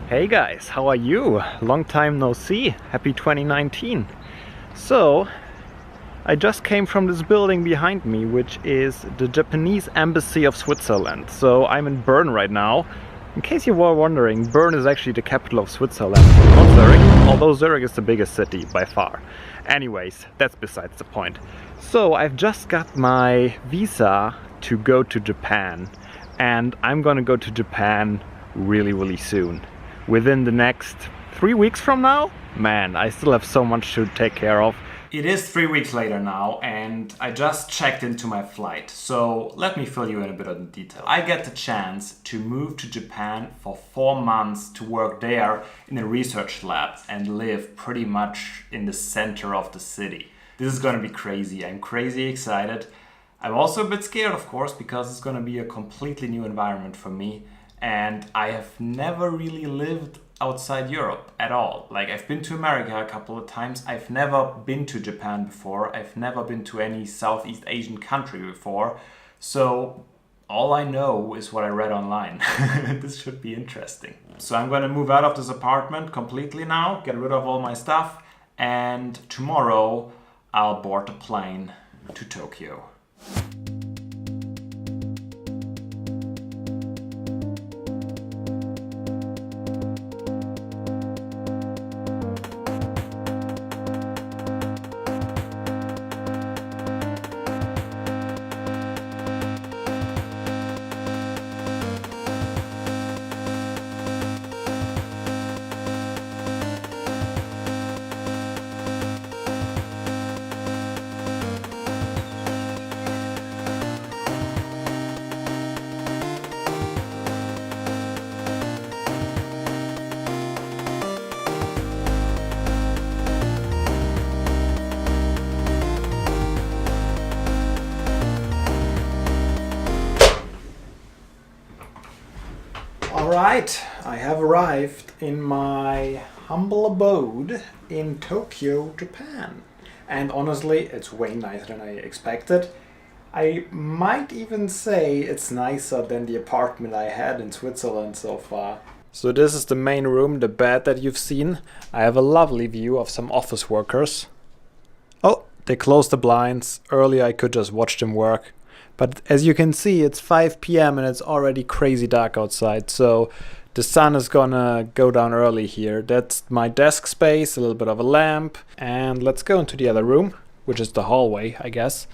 Hey guys, how are you? Long time no see. Happy 2019. So, I just came from this building behind me, which is the Japanese Embassy of Switzerland. So I'm in Bern right now. In case you were wondering, Bern is actually the capital of Switzerland, not Zurich, although Zurich is the biggest city by far. Anyways, that's besides the point. So I've just got my visa to go to Japan, and I'm gonna go to Japan really soon. Within the next 3 weeks from now? Man, I still have so much to take care of. It is 3 weeks later now, and I just checked into my flight. So let me fill you in a bit of the detail. I get the chance to move to Japan for 4 months to work there in a research lab and live pretty much in the center of the city. This is gonna be crazy. I'm crazy excited. I'm also a bit scared, of course, because it's gonna be a completely new environment for me. And I have never really lived outside Europe at all. Like, I've been to America a couple of times. I've never been to Japan before. I've never been to any Southeast Asian country before. So all I know is what I read online. This should be interesting. So I'm gonna move out of this apartment completely now, get rid of all my stuff, and tomorrow I'll board a plane to Tokyo. Alright, I have arrived in my humble abode in Tokyo, Japan. And honestly, it's way nicer than I expected. I might even say it's nicer than the apartment I had in Switzerland so far. So this is the main room, the bed that you've seen. I have a lovely view of some office workers. Oh, they closed the blinds. Earlier I could just watch them work. But as you can see, it's 5 p.m. and it's already crazy dark outside, so the sun is gonna go down early here. That's my desk space, a little bit of a lamp, and let's go into the other room, which is the hallway, I guess.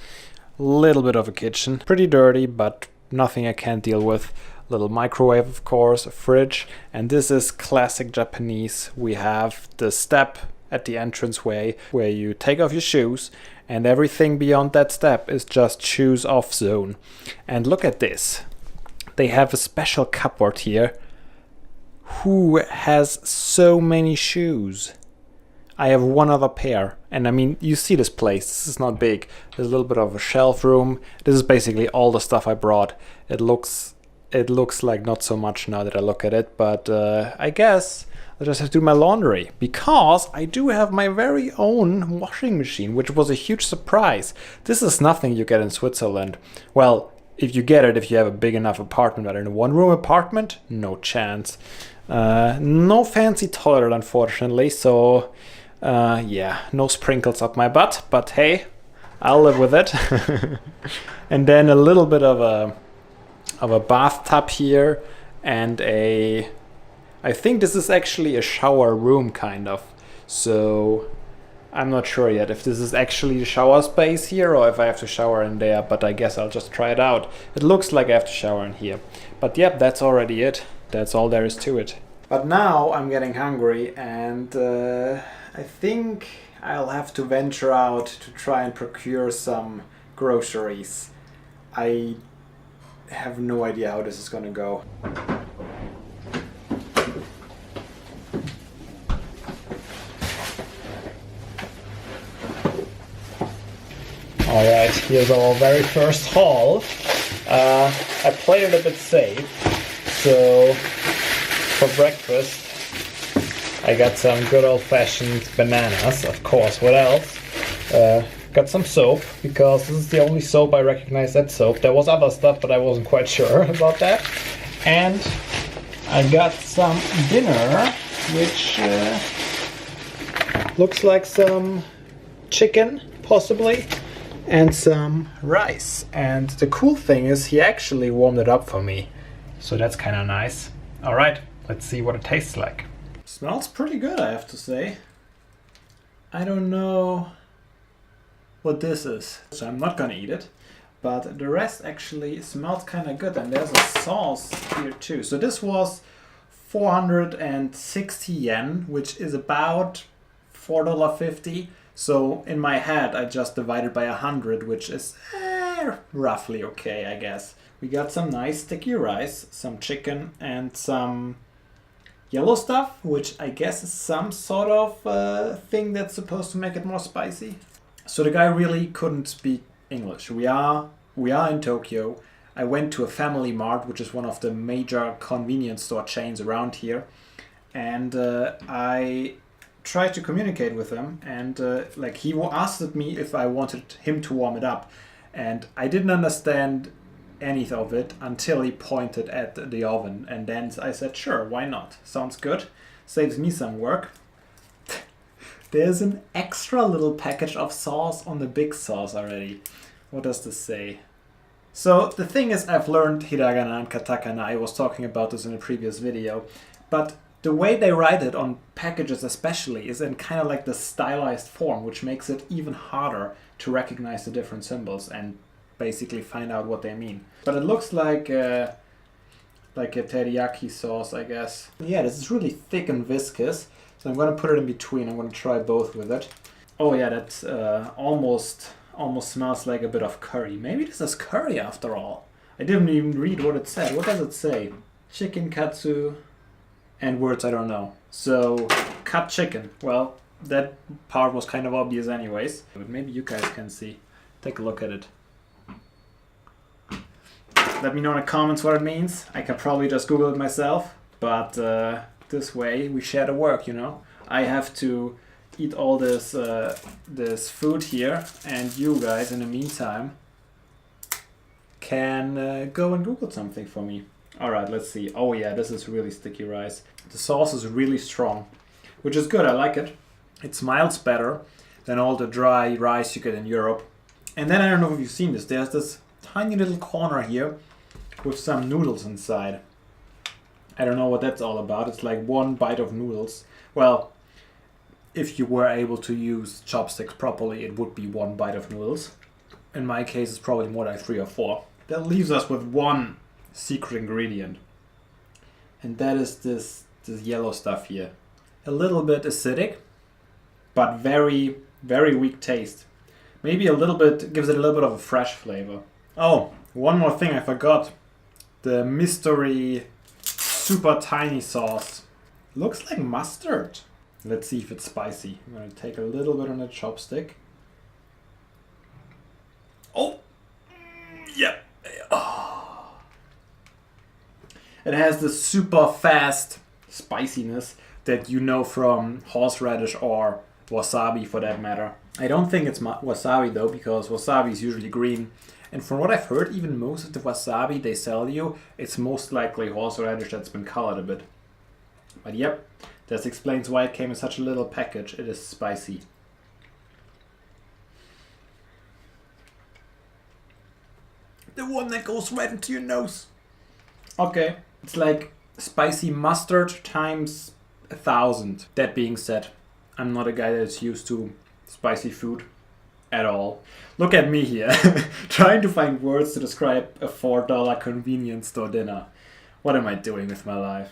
A little bit of a kitchen, pretty dirty, but nothing I can't deal with. A little microwave, of course, a fridge, and this is classic Japanese. We have the step at the entranceway where you take off your shoes, and everything beyond that step is just shoes off zone. And look at this. They have a special cupboard here. Who has so many shoes? I have one other pair, and I mean, you see this place. This is not big. There's a little bit of a shelf room. This is basically all the stuff I brought. It looks like not so much now that I look at it, but I guess I just have to do my laundry, because I do have my very own washing machine, which was a huge surprise. This is nothing you get in Switzerland. Well, if you get it, if you have a big enough apartment, but in a one-room apartment, no chance. No fancy toilet, unfortunately, so yeah, no sprinkles up my butt, but hey, I'll live with it. And then a little bit of a bathtub here, and I think this is actually a shower room, kind of. So I'm not sure yet if this is actually the shower space here or if I have to shower in there, but I guess I'll just try it out. It looks like I have to shower in here. But yep, that's already it. That's all there is to it. But now I'm getting hungry, and I think I'll have to venture out to try and procure some groceries. I have no idea how this is gonna go. Alright, here's our very first haul. I played it a bit safe, so for breakfast I got some good old-fashioned bananas, of course. What else? Got some soap, because this is the only soap I recognize. That soap. There was other stuff, but I wasn't quite sure about that. And I got some dinner, which looks like some chicken, possibly, and some rice. And the cool thing is he actually warmed it up for me, so that's kind of nice. All right, let's see what it tastes like. Smells pretty good, I have to say. I don't know what this is, so I'm not gonna eat it. But the rest actually smells kind of good, and there's a sauce here too. So this was 460 yen, which is about $4.50. So in my head, I just divided by 100, which is roughly okay, I guess. We got some nice sticky rice, some chicken, and some yellow stuff, which I guess is some sort of thing that's supposed to make it more spicy. So the guy really couldn't speak English. We are in Tokyo. I went to a Family Mart, which is one of the major convenience store chains around here, and I tried to communicate with him, and like he asked me if I wanted him to warm it up, and I didn't understand any of it until he pointed at the oven, and then I said, sure, why not? Sounds good. Saves me some work. There's an extra little package of sauce on the big sauce already. What does this say? So the thing is, I've learned hiragana and katakana. I was talking about this in a previous video, but the way they write it on packages especially is in kind of like the stylized form, which makes it even harder to recognize the different symbols and basically find out what they mean. But it looks like a teriyaki sauce, I guess. Yeah, this is really thick and viscous, so I'm gonna put it in between. I'm gonna try both with it. Oh yeah, that's almost smells like a bit of curry. Maybe this is curry after all. I didn't even read what it said. What does it say? Chicken katsu and words I don't know. So, cut chicken. Well, that part was kind of obvious anyways. But maybe you guys can see. Take a look at it. Let me know in the comments what it means. I can probably just Google it myself. But this way we share the work, you know. I have to eat all this food here, and you guys in the meantime can go and Google something for me. Alright, let's see. Oh yeah, this is really sticky rice. The sauce is really strong, which is good. I like it. It smells better than all the dry rice you get in Europe. And then I don't know if you've seen this. There's this tiny little corner here with some noodles inside. I don't know what that's all about. It's like one bite of noodles. Well, if you were able to use chopsticks properly, it would be one bite of noodles. In my case, it's probably more like 3 or 4. That leaves us with one secret ingredient. And that is this yellow stuff here. A little bit acidic, but very, very weak taste. Maybe a little bit, gives it a little bit of a fresh flavor. Oh, one more thing I forgot. The mystery super tiny sauce. Looks like mustard. Let's see if it's spicy. I'm going to take a little bit on the chopstick. Oh! Yep. Oh. It has this super fast spiciness that you know from horseradish or wasabi for that matter. I don't think it's wasabi though, because wasabi is usually green. And from what I've heard, even most of the wasabi they sell you, it's most likely horseradish that's been colored a bit. But yep. This explains why it came in such a little package. It is spicy. The one that goes right into your nose. Okay. It's like spicy mustard times 1,000. That being said, I'm not a guy that's used to spicy food at all. Look at me here, trying to find words to describe a $4 convenience store dinner. What am I doing with my life?